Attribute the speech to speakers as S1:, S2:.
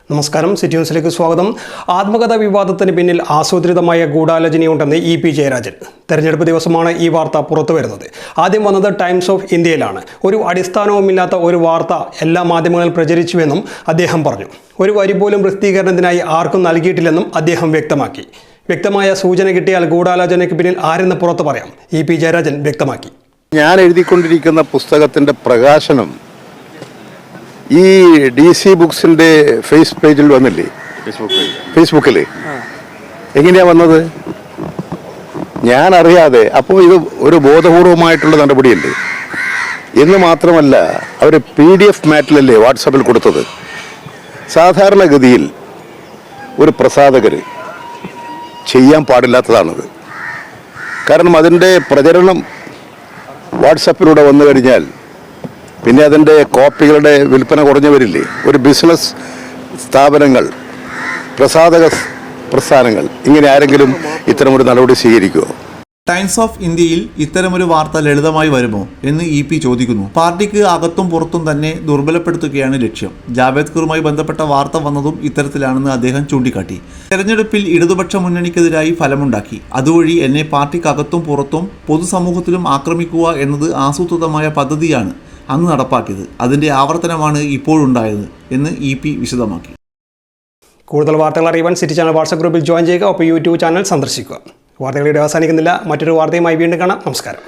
S1: നമസ്കാരം, സിറ്റി ന്യൂസിലേക്ക് സ്വാഗതം. ആത്മകഥാ വിവാദത്തിന് പിന്നിൽ ആസൂത്രിതമായ ഗൂഢാലോചനയുണ്ടെന്ന് ഇ.പി. ജയരാജൻ. തെരഞ്ഞെടുപ്പ് ദിവസമാണ് ഈ വാർത്ത പുറത്തു വരുന്നത്. ആദ്യം വന്നത് ടൈംസ് ഓഫ് ഇന്ത്യയിലാണ്. ഒരു അടിസ്ഥാനവുമില്ലാത്ത ഒരു വാർത്ത എല്ലാ മാധ്യമങ്ങളും പ്രചരിച്ചുവെന്നും അദ്ദേഹം പറഞ്ഞു. ഒരു വരി പോലും പ്രസിദ്ധീകരണത്തിനായി ആർക്കും നൽകിയിട്ടില്ലെന്നും അദ്ദേഹം വ്യക്തമാക്കി. വ്യക്തമായ സൂചന കിട്ടിയാൽ ഗൂഢാലോചനയ്ക്ക് പിന്നിൽ ആരെന്ന് പുറത്തു പറയാം, ഇ.പി. ജയരാജൻ വ്യക്തമാക്കി.
S2: ഞാൻ എഴുതിക്കൊണ്ടിരിക്കുന്ന പുസ്തകത്തിൻ്റെ പ്രകാശനം ഈ DC ബുക്സിൻ്റെ ഫേസ് പേജിൽ വന്നില്ലേ, ഫേസ്ബുക്കിൽ എങ്ങനെയാ വന്നത്? ഞാൻ അറിയാതെ. അപ്പോൾ ഇത് ഒരു ബോധപൂർവമായിട്ടുള്ള നടപടിയല്ലേ എന്ന് മാത്രമല്ല, അവർ PDF മാറ്റിലല്ലേ വാട്സാപ്പിൽ കൊടുത്തത്. സാധാരണഗതിയിൽ ഒരു പ്രസാധകർ ചെയ്യാൻ പാടില്ലാത്തതാണത്. കാരണം അതിൻ്റെ പ്രചരണം വാട്സാപ്പിലൂടെ വന്നു കഴിഞ്ഞാൽ പിന്നെ അതിൻ്റെ കോപ്പികളുടെ വിൽപ്പന കുറഞ്ഞു വരില്ലേ. ഒരു ബിസിനസ് സ്ഥാപനങ്ങൾ, പ്രസാധക പ്രസ്ഥാനങ്ങൾ ഇങ്ങനെ ആരെങ്കിലും ഇത്തരമൊരു നടപടി സ്വീകരിക്കുമോ?
S3: ടൈംസ് ഓഫ് ഇന്ത്യയിൽ ഇത്തരമൊരു വാർത്ത ലളിതമായി വരുമോ എന്ന് ഇ.പി. ചോദിക്കുന്നു. പാർട്ടിക്ക് അകത്തും പുറത്തും തന്നെ ദുർബലപ്പെടുത്തുകയാണ് ലക്ഷ്യം. ജാവേദ്കറുമായി ബന്ധപ്പെട്ട വാർത്ത വന്നതും ഇത്തരത്തിലാണെന്ന് അദ്ദേഹം ചൂണ്ടിക്കാട്ടി. തെരഞ്ഞെടുപ്പിൽ ഇടതുപക്ഷ മുന്നണിക്കെതിരായി ഫലമുണ്ടാക്കി. അതുവഴി എന്നെ പാർട്ടിക്കകത്തും പുറത്തും പൊതുസമൂഹത്തിലും ആക്രമിക്കുക എന്നത് ആസൂത്രിതമായ പദ്ധതിയാണ് അന്ന് നടപ്പാക്കിയത്. അതിൻ്റെ ആവർത്തനമാണ് ഇപ്പോഴുണ്ടായത് എന്ന് ഇ.പി. വിശദമാക്കി.
S1: കൂടുതൽ വാർത്തകൾ അറിയുവാൻ സിറ്റി ചാനൽ വാട്സ്ആപ്പ് ഗ്രൂപ്പിൽ ജോയിൻ ചെയ്യുക. ഒപ്പം യൂട്യൂബ് ചാനൽ സന്ദർശിക്കുക. വാർത്തകളുടെ അവസാനിക്കുന്നില്ല. മറ്റൊരു വാർത്തയുമായി വീണ്ടും കാണാം. നമസ്കാരം.